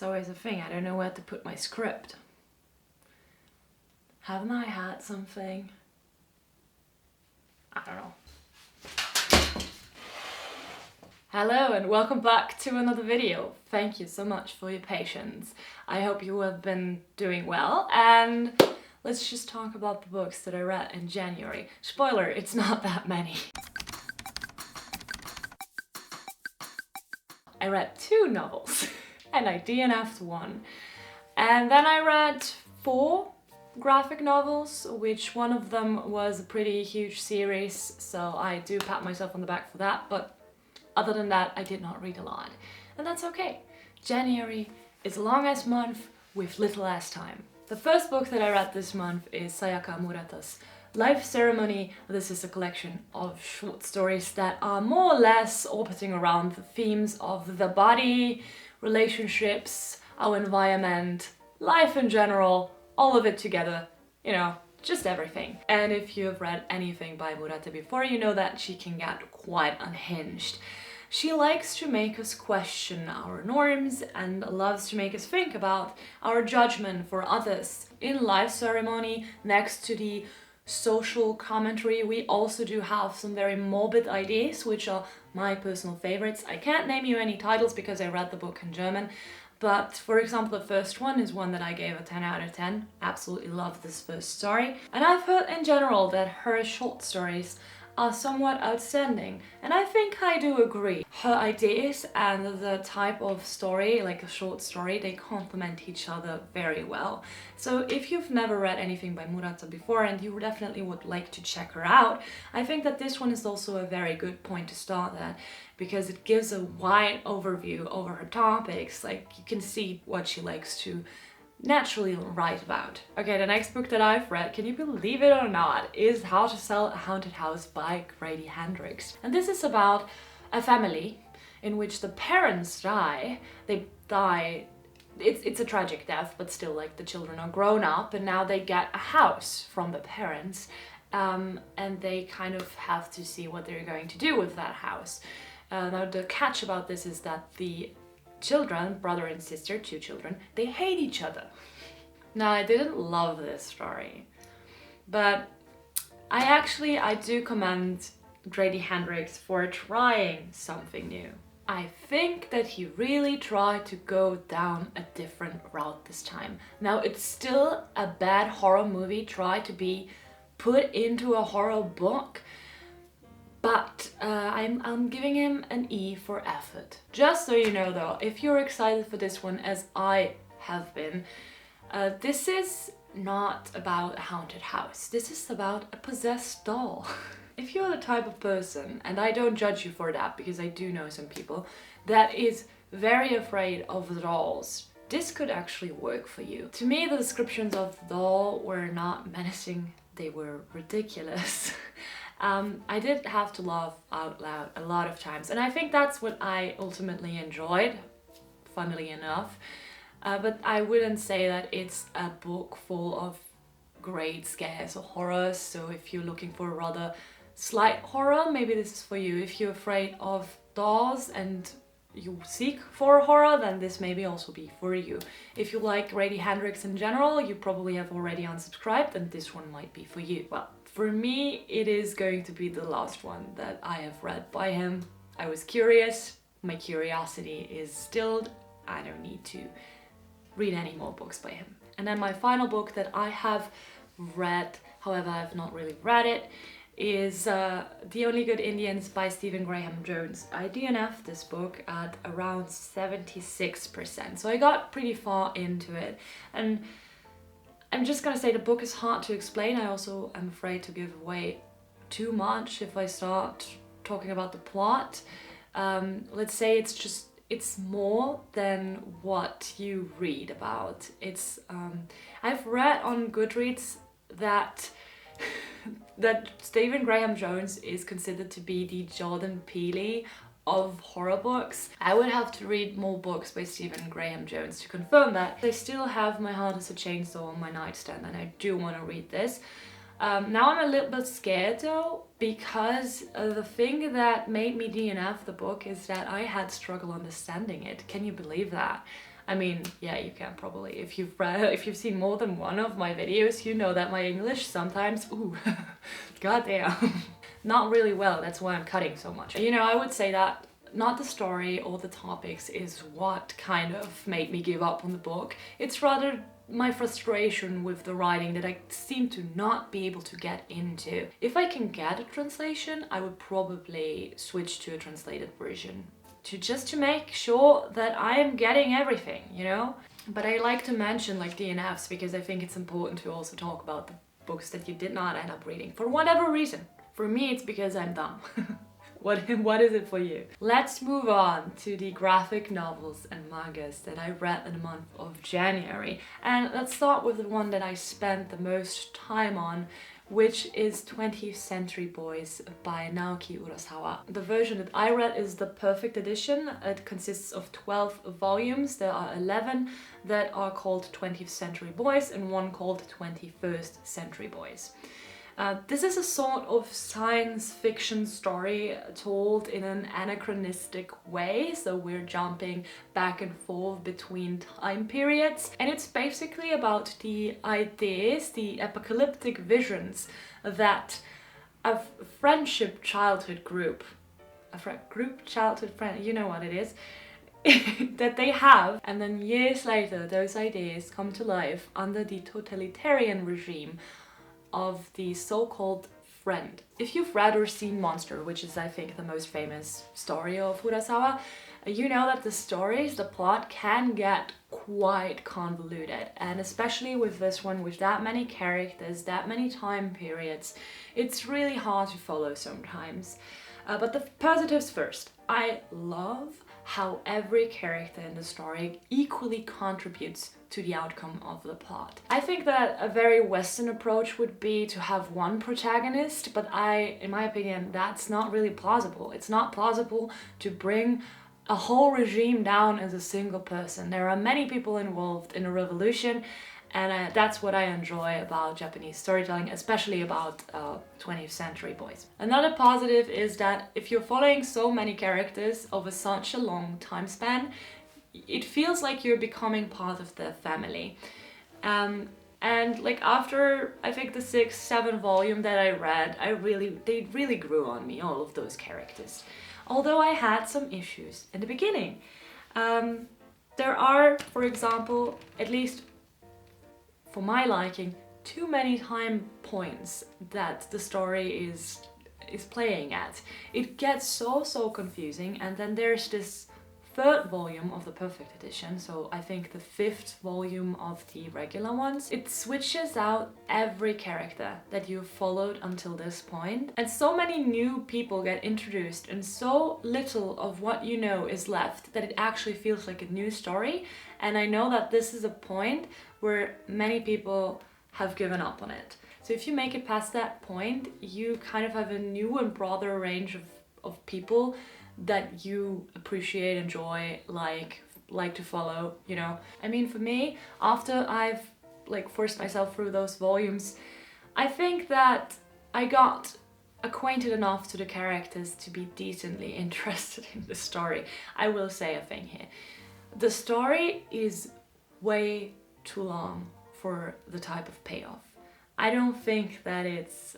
always a thing. I don't know where to put my script. Haven't I had something? I don't know. Hello and welcome back to another video. Thank you so much for your patience. I hope you have been doing well, and let's just talk about the books that I read in January. Spoiler, it's not that many. I read 2 novels and I DNF'd 1. And then I read 4 graphic novels, which one of them was a pretty huge series, so I do pat myself on the back for that, but other than that, I did not read a lot. And that's okay. January is a long-ass month with little-ass time. The first book that I read this month is Sayaka Murata's Life Ceremony. This is a collection of short stories that are more or less orbiting around the themes of the body, relationships, our environment, life in general, all of it together, you know, just everything. And if you have read anything by Murata before, you know that she can get quite unhinged. She likes to make us question our norms and loves to make us think about our judgment for others. In Life Ceremony, next to the social commentary, we also do have some very morbid ideas, which are my personal favorites. I can't name you any titles because I read the book in German, but for example, the first one is one that I gave a 10 out of 10. Absolutely love this first story. And I've heard in general that her short stories are somewhat outstanding, and I think I do agree. Her ideas and the type of story, like a short story, they complement each other very well. So if you've never read anything by Murata before and you definitely would like to check her out, I think that this one is also a very good point to start at, because it gives a wide overview over her topics. Like, you can see what she likes to naturally write about. Okay, the next book that I've read, can you believe it or not, is How to Sell a Haunted House by Grady Hendrix. And this is about a family in which the parents die. They die, it's a tragic death, but still, like, the children are grown up and now they get a house from the parents, and they kind of have to see what they're going to do with that house. Now the catch about this is that the children, brother and sister, 2 children, they hate each other. Now, I didn't love this story, but I do commend Grady Hendrix for trying something new. I think that he really tried to go down a different route this time. Now, it's still a bad horror movie tried to be put into a horror book, but I'm giving him an E for effort. Just so you know though, if you're excited for this one as I have been, this is not about a haunted house. This is about a possessed doll. If you're the type of person, and I don't judge you for that because I do know some people, that is very afraid of dolls, this could actually work for you. To me, the descriptions of the doll were not menacing, they were ridiculous. I did have to laugh out loud a lot of times, and I think that's what I ultimately enjoyed, funnily enough. But I wouldn't say that it's a book full of great scares or horrors, so if you're looking for a rather slight horror, maybe this is for you. If you're afraid of dolls and you seek for horror, then this maybe also be for you. If you like Grady Hendrix in general, you probably have already unsubscribed, and this one might be for you. Well, for me, it is going to be the last one that I have read by him. I was curious, my curiosity is stilled, I don't need to read any more books by him. And then my final book that I have read, however I've not really read it, is The Only Good Indians by Stephen Graham Jones. I DNF'd this book at around 76%, so I got pretty far into it. And I'm just gonna say the book is hard to explain. I also am afraid to give away too much if I start talking about the plot. Let's say it's more than what you read about. It's I've read on Goodreads that that Stephen Graham Jones is considered to be the Jordan Peele of horror books. I would have to read more books by Stephen Graham Jones to confirm that. I still have My Heart is a Chainsaw on my nightstand, and I do want to read this. Now I'm a little bit scared though, because the thing that made me DNF the book is that I had struggle understanding it. Can you believe that? I mean, yeah, you can probably. If you've seen more than one of my videos, you know that my English sometimes, ooh, goddamn, not really well. That's why I'm cutting so much. You know, I would say that not the story or the topics is what kind of made me give up on the book. It's rather my frustration with the writing that I seem to not be able to get into. If I can get a translation, I would probably switch to a translated version. Just to make sure that I am getting everything, you know? But I like to mention like DNFs because I think it's important to also talk about the books that you did not end up reading for whatever reason. For me, it's because I'm dumb. What is it for you? Let's move on to the graphic novels and mangas that I read in the month of January. And let's start with the one that I spent the most time on, which is 20th Century Boys by Naoki Urasawa. The version that I read is the perfect edition. It consists of 12 volumes. There are 11 that are called 20th Century Boys and one called 21st Century Boys. This is a sort of science fiction story told in an anachronistic way, so we're jumping back and forth between time periods, and it's basically about the ideas, the apocalyptic visions that a friendship childhood group, childhood friend, you know what it is, that they have, and then years later those ideas come to life under the totalitarian regime of the so-called friend. If you've read or seen Monster, which is I think the most famous story of Urasawa, you know that the stories, the plot can get quite convoluted, and especially with this one, with that many characters, that many time periods, it's really hard to follow sometimes. But the positives first. I love how every character in the story equally contributes to the outcome of the plot. I think that a very Western approach would be to have one protagonist, but in my opinion, that's not really plausible. It's not plausible to bring a whole regime down as a single person. There are many people involved in a revolution, and that's what I enjoy about Japanese storytelling, especially about 20th Century Boys. Another positive is that if you're following so many characters over such a long time span, it feels like you're becoming part of the family. And like after I think the 6th, 7th volume that I read, they really grew on me, all of those characters. Although I had some issues in the beginning. There are, for example, at least for my liking, too many time points that the story is playing at. It gets so confusing, and then there's this 3rd volume of the perfect edition, so I think the 5th volume of the regular ones. It switches out every character that you've followed until this point, and so many new people get introduced and so little of what you know is left that it actually feels like a new story. And I know that this is a point where many people have given up on it. So if you make it past that point, you kind of have a new and broader range of people that you appreciate, enjoy, like to follow, you know. I mean, for me, after I've like forced myself through those volumes, I think that I got acquainted enough to the characters to be decently interested in the story. I will say a thing here. The story is way too long for the type of payoff. I don't think that it's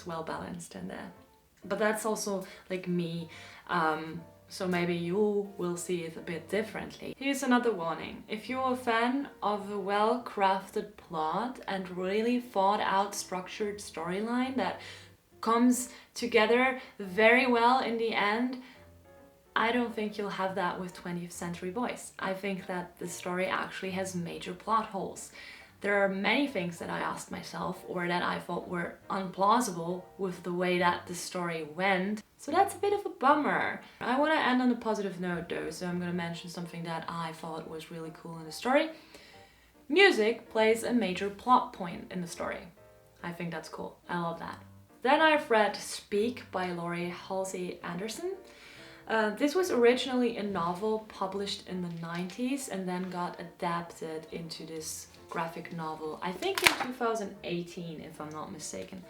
well balanced in there. But that's also like me, so maybe you will see it a bit differently. Here's another warning. If you're a fan of a well-crafted plot and really thought out structured storyline that comes together very well in the end, I don't think you'll have that with 20th Century Boys. I think that the story actually has major plot holes. There are many things that I asked myself or that I thought were unplausible with the way that the story went. So that's a bit of a bummer. I want to end on a positive note though, so I'm going to mention something that I thought was really cool in the story. Music plays a major plot point in the story. I think that's cool. I love that. Then I've read Speak by Laurie Halse Anderson. This was originally a novel published in the 90s and then got adapted into this graphic novel, I think in 2018 if I'm not mistaken.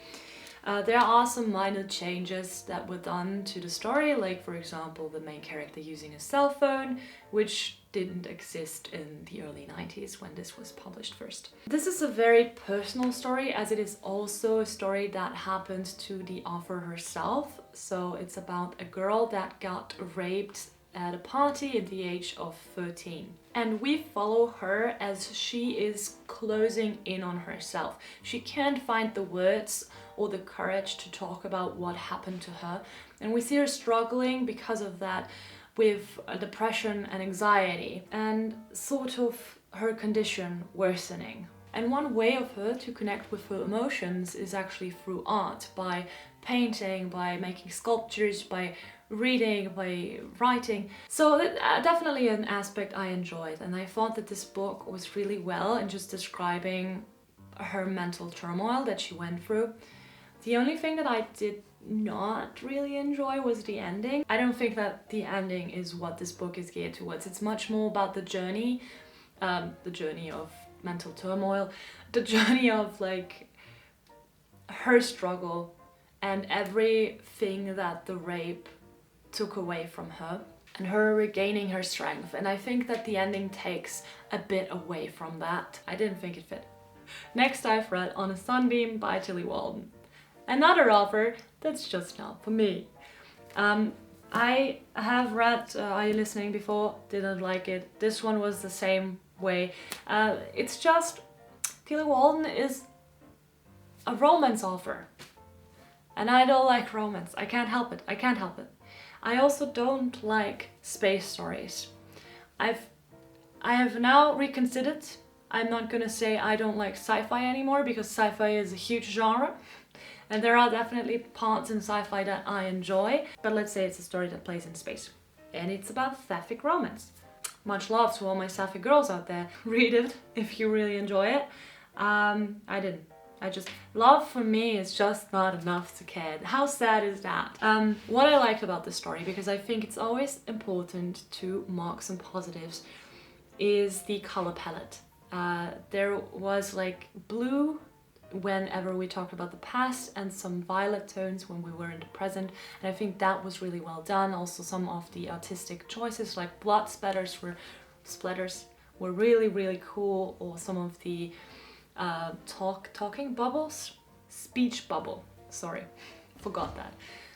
There are some minor changes that were done to the story, like for example the main character using a cell phone, which didn't exist in the early 90s when this was published first. This is a very personal story, as it is also a story that happened to the author herself. So it's about a girl that got raped at a party at the age of 13. And we follow her as she is closing in on herself. She can't find the words or the courage to talk about what happened to her. And we see her struggling because of that with depression and anxiety, and sort of her condition worsening. And one way of her to connect with her emotions is actually through art, by painting, by making sculptures, by reading, by writing. So definitely an aspect I enjoyed, and I thought that this book was really well in just describing her mental turmoil that she went through. The only thing that I did not really enjoy was the ending. I don't think that the ending is what this book is geared towards. It's much more about the journey of mental turmoil, the journey of like her struggle and everything that the rape took away from her, and her regaining her strength. And I think that the ending takes a bit away from that. I didn't think it fit. Next I've read On a Sunbeam by Tillie Walden. Another author that's just not for me. I have read Are You Listening before, didn't like it. This one was the same way. It's just, Tillie Walden is a romance author. And I don't like romance. I can't help it. I can't help it. I also don't like space stories. I have now reconsidered. I'm not gonna say I don't like sci-fi anymore, because sci-fi is a huge genre. And there are definitely parts in sci-fi that I enjoy, but let's say it's a story that plays in space. And it's about sapphic romance. Much love to all my sapphic girls out there. Read it if you really enjoy it. I didn't. Love for me is just not enough to care. How sad is that? What I liked about this story, because I think it's always important to mark some positives, is the color palette. There was like blue whenever we talked about the past, and some violet tones when we were in the present, and I think that was really well done. Also some of the artistic choices, like blood splatters were really, really cool, or some of the talking bubbles, speech bubble, sorry, forgot that.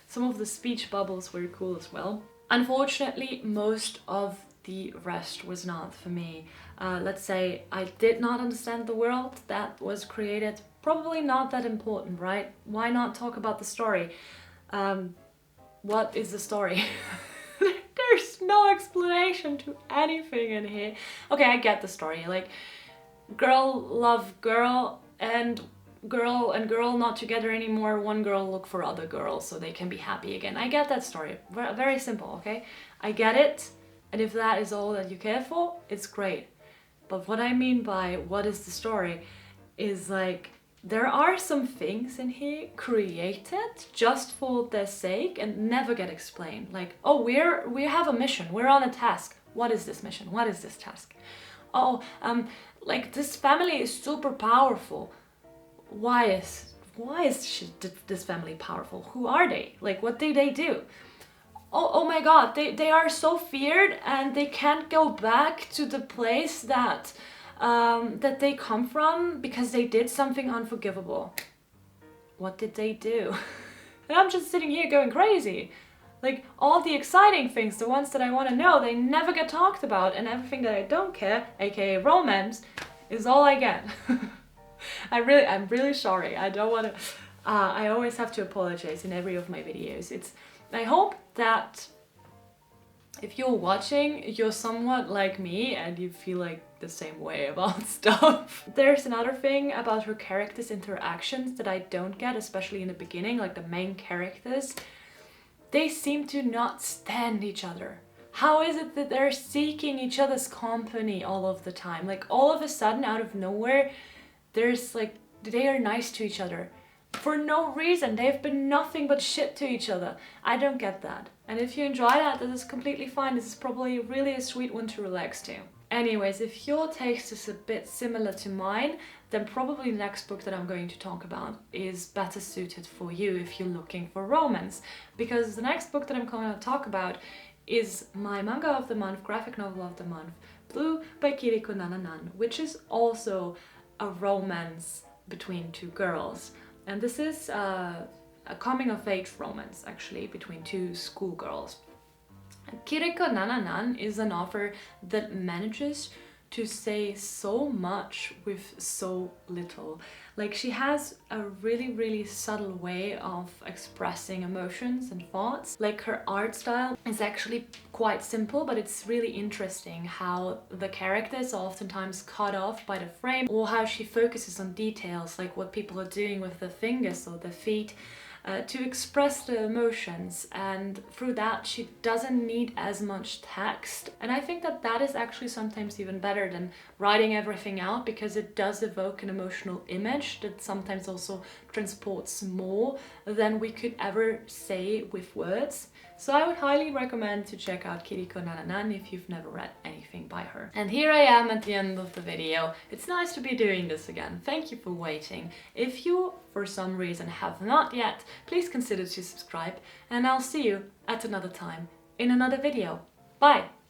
Some of the speech bubbles were cool as well. Unfortunately, most of the rest was not for me. Let's say I did not understand the world that was created. Probably not that important, right? Why not talk about the story? What is the story? There's no explanation to anything in here. Okay, I get the story. Like, girl love girl, and girl not together anymore. One girl look for other girls so they can be happy again. I get that story. Very simple, okay? I get it. And if that is all that you care for, it's great. But what I mean by what is the story is like, there are some things in here created just for their sake and never get explained. Like, oh, we have a mission, we're on a task. What is this mission? What is this task? Oh, like this family is super powerful. Why is this family powerful? Who are they? Like, what do they do? Oh my god, they are so feared, and they can't go back to the place that they come from because they did something unforgivable. What did they do? And I'm just sitting here going crazy. Like, all the exciting things, the ones that I want to know, they never get talked about, and everything that I don't care, aka romance, is all I get. I'm really sorry. I don't want to. I always have to apologize in every of my videos. I hope that if you're watching, you're somewhat like me and you feel like the same way about stuff. There's another thing about her characters' interactions that I don't get, especially in the beginning, like the main characters. They seem to not stand each other. How is it that they're seeking each other's company all of the time? Like, all of a sudden, out of nowhere, there's like, they are nice to each other. For no reason. They've been nothing but shit to each other. I don't get that. And if you enjoy that, that is completely fine. This is probably really a sweet one to relax to. Anyways, if your taste is a bit similar to mine, then probably the next book that I'm going to talk about is better suited for you if you're looking for romance. Because the next book that I'm going to talk about is my manga of the month, graphic novel of the month, Blue by Kiriko Nananan, which is also a romance between two girls. And this is a coming-of-age romance, actually, between two schoolgirls. Kiriko Nananan is an author that manages to say so much with so little. Like, she has a really subtle way of expressing emotions and thoughts. Like, her art style is actually quite simple, but it's really interesting how the characters are oftentimes cut off by the frame, or how she focuses on details like what people are doing with their fingers or their feet to express the emotions, and through that she doesn't need as much text. And I think that that is actually sometimes even better than writing everything out, because it does evoke an emotional image that sometimes also transports more than we could ever say with words. So I would highly recommend to check out Kiriko Nananan if you've never read anything by her. And here I am at the end of the video. It's nice to be doing this again. Thank you for waiting. If you, for some reason, have not yet, please consider to subscribe, and I'll see you at another time in another video. Bye!